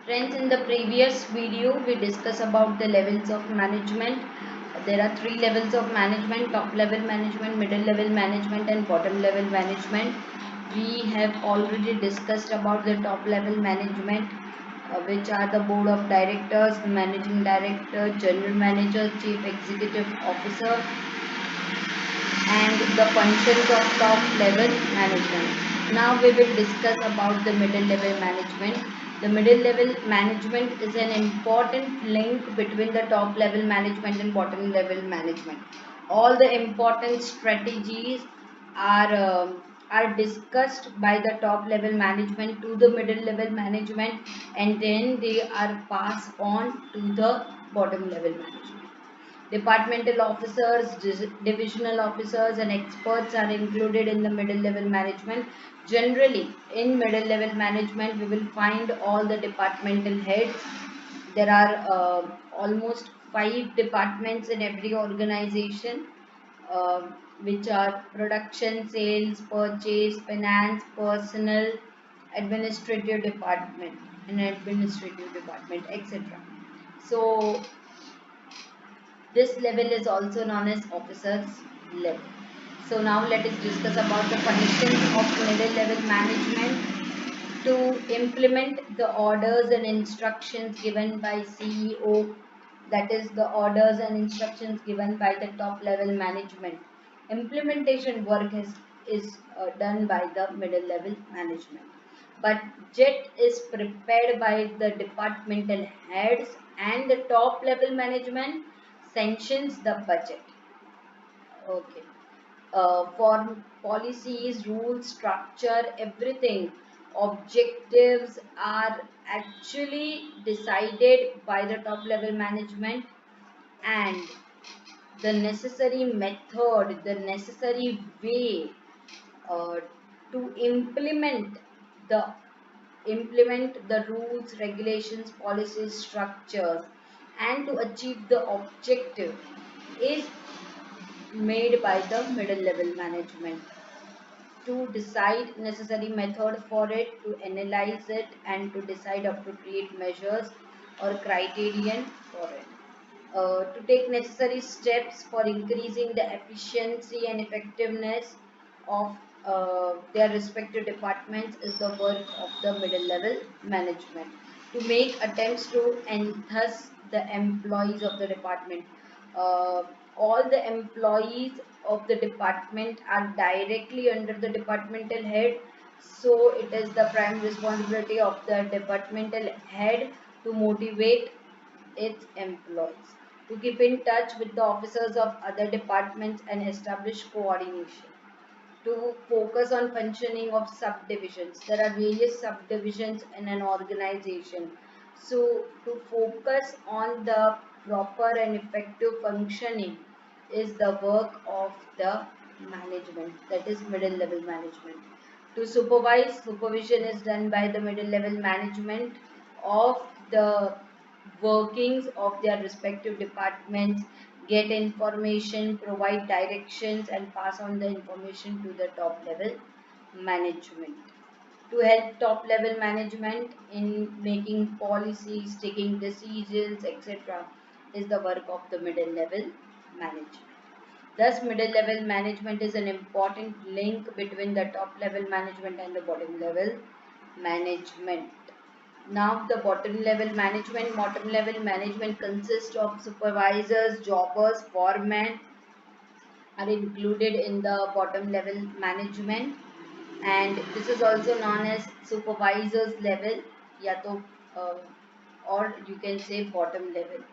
Friends, in the previous video, we discussed about the levels of management. There are three levels of management: top level management, middle level management, and bottom level management. We have already discussed about the top level management, which are the board of directors, the managing director, general manager, chief executive officer, and the functions of top level management. Now we will discuss about the middle level management. The middle level management is an important link between the top level management and bottom level management. All the important strategies are discussed by the top level management to the middle level management, and then they are passed on to the bottom level management. Departmental officers, divisional officers, and experts are included in the middle level management. Generally, in middle level management, we will find all the departmental heads. There are almost 5 departments in every organization, uh, which are production, sales, purchase, finance, personnel, administrative department, etc. So this level is also known as officers level. So now let us discuss about the functions of middle level management to implement the orders and instructions given by CEO, that is the orders and instructions given by the top level management. Implementation work is done by the middle level management. But JET is prepared by the departmental heads, and the top level management sanctions the budget. Okay. For policies, rules, structure, everything, objectives are actually decided by the top level management, and the necessary method, the necessary way uh, to the implement the rules, regulations, policies, structures, and to achieve the objective is made by the middle level management. To decide necessary method for it, to analyze it, and to decide appropriate measures or criterion for it. To take necessary steps for increasing the efficiency and effectiveness of their respective departments is the work of the middle level management. To make attempts to enthuse the employees of the department. Uh, all the employees of the department are directly under the departmental head, so it is the prime responsibility of the departmental head to motivate its employees, to keep in touch with the officers of other departments and establish coordination, to focus on functioning of subdivisions. There are various subdivisions in an organization. So to focus on the proper and effective functioning is the work of the management, that is middle level management. To supervise, supervision is done by the middle level management of the workings of their respective departments, get information, provide directions, and pass on the information to the top level management. To help top level management in making policies, taking decisions, etc., is the work of the middle level management. Thus, middle level management is an important link between the top level management and the bottom level management. Now, the bottom level management consists of supervisors, jobbers, foremen are included in the bottom level management, and this is also known as supervisors level, या तो uh, or you can say bottom level.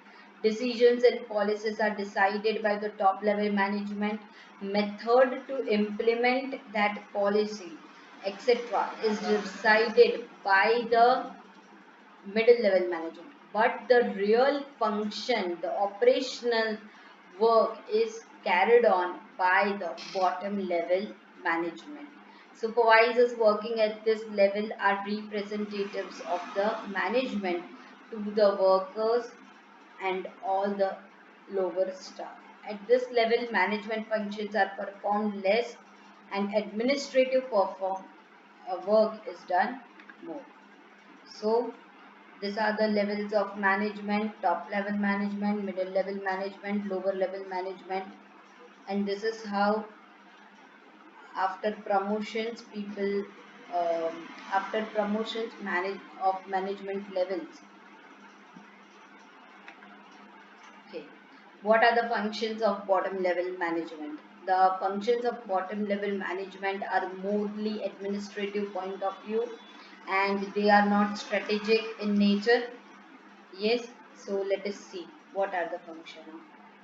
Decisions and policies are decided by the top level management. Method to implement that policy, etc., is decided by the middle level management, but the real function, the operational work is carried on by the bottom level management. Supervisors working at this level are representatives of the management to the workers and all the lower staff. At this level, management functions are performed less, and administrative work is done more. So These are the levels of management: top level management, middle level management, lower level management. And this is how after promotions people after promotions manage of management levels. Okay, what are the functions of bottom level management? The functions of bottom level management are morely administrative point of view, and they are not strategic in nature. Yes, so let us see what are the function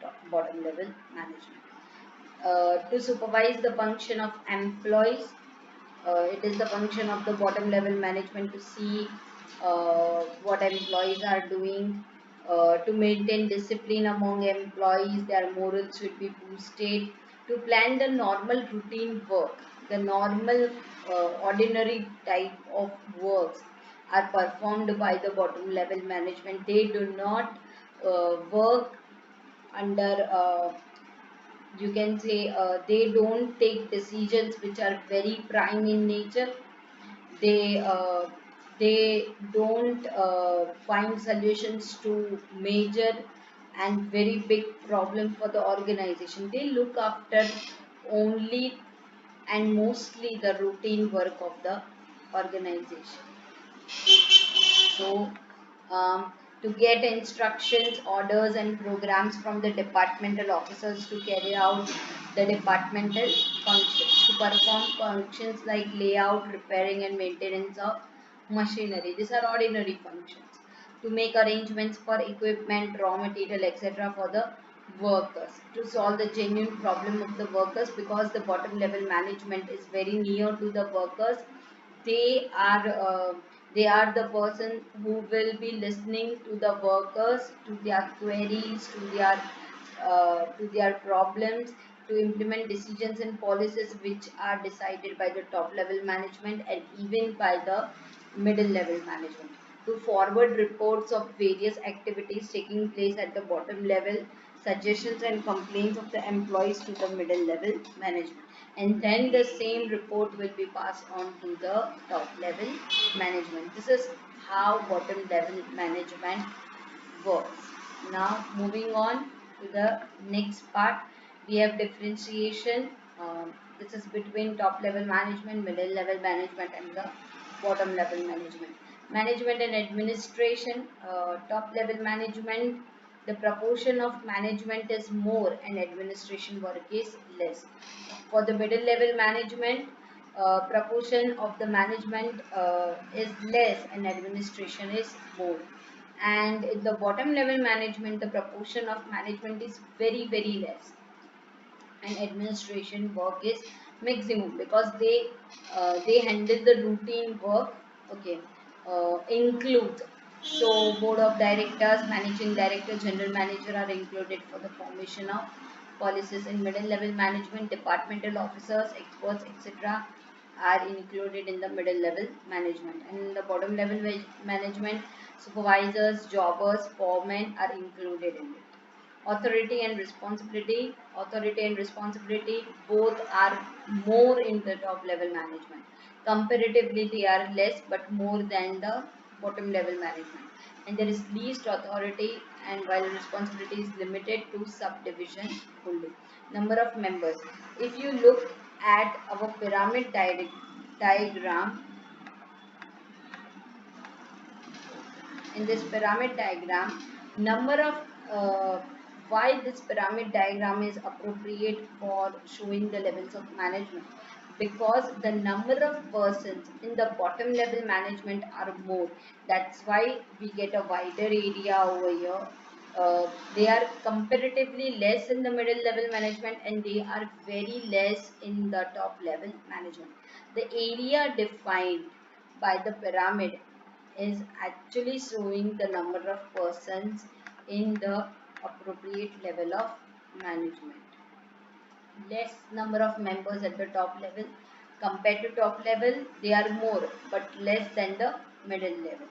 of bottom level management. To supervise the function of employees. It is the function of the bottom level management to see what employees are doing, to maintain discipline among employees, their morals should be boosted, to plan the normal routine work, the normal ordinary type of works are performed by the bottom level management. They do not work under you can say they don't take decisions which are very prime in nature. They uh, they don't find solutions to major and very big problem for the organization. They look after only and mostly the routine work of the organization. So, to get instructions, orders, and programs from the departmental officers to carry out the departmental functions, to perform functions like layout, repairing, and maintenance of machinery. These are ordinary functions. To make arrangements for equipment, raw material, etc., for the workers, to solve the genuine problem of the workers, because the bottom level management is very near to the workers. they are uh, they are the person who will be listening to the workers, to their queries, to their problems, to implement decisions and policies which are decided by the top level management and even by the middle level management, to forward reports of various activities taking place at the bottom level, suggestions and complaints of the employees to the middle level management, and then the same report will be passed on to the top level management. This is how bottom level management works. Now moving on to the next part, we have differentiation. This is between top level management, middle level management, and the bottom level management. Management and administration. Top level management, the proportion of management is more and administration work is less. For the middle level management, proportion of the management is less and administration is more. And in the bottom level management, the proportion of management is very less and administration work is maximum, because they handle the routine work. Okay, include, so board of directors, managing director, general manager are included for the formation of policies. In middle level management, departmental officers, experts, etc. are included in the middle level management. And in the bottom level management, supervisors, jobbers, foremen are included in it. Authority and responsibility both are more in the top level management. Comparatively they are less but more than the bottom level management, and there is least authority, and while responsibility is limited to subdivision only. Number of members, if you look at our pyramid diagram, in this pyramid diagram, number of why this pyramid diagram is appropriate for showing the levels of management, because the number of persons in the bottom level management are more. That's why we get a wider area over here. They are comparatively less in the middle level management, and they are very less in the top level management. The area defined by the pyramid is actually showing the number of persons in the appropriate level of management. Less number of members at the top level. Compared to top level, they are more but less than the middle level,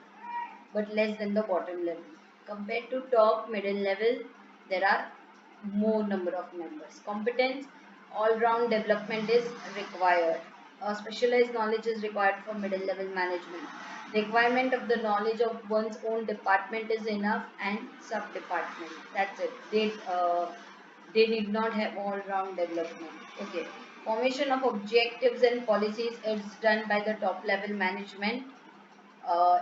but less than the bottom level. Compared to top middle level, there are more number of members. Competence, all round development is required. specialized knowledge is required for middle level management. Requirement of the knowledge of one's own department is enough, and sub department. That's it. They need not have all round development. Okay. Formation of objectives and policies is done by the top level management.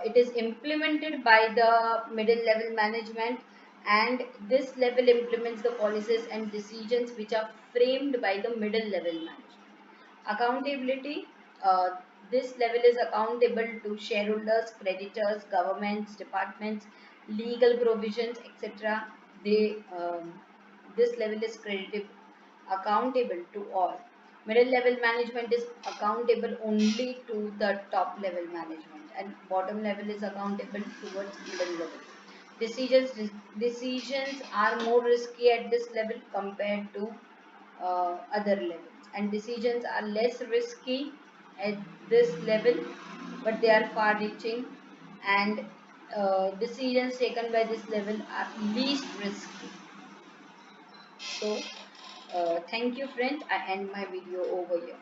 It is implemented by the middle level management, and this level implements the policies and decisions which are framed by the middle level management. Accountability, this level is accountable to shareholders, creditors, governments, departments, legal provisions, etc. They This level is accountable to all. Middle level management is accountable only to the top level management, and bottom level is accountable towards middle level. Decisions decisions are more risky at this level compared to other levels, and decisions are less risky at this level, but they are far reaching, and decisions taken by this level are least risky. So thank you friends, I end my video over here.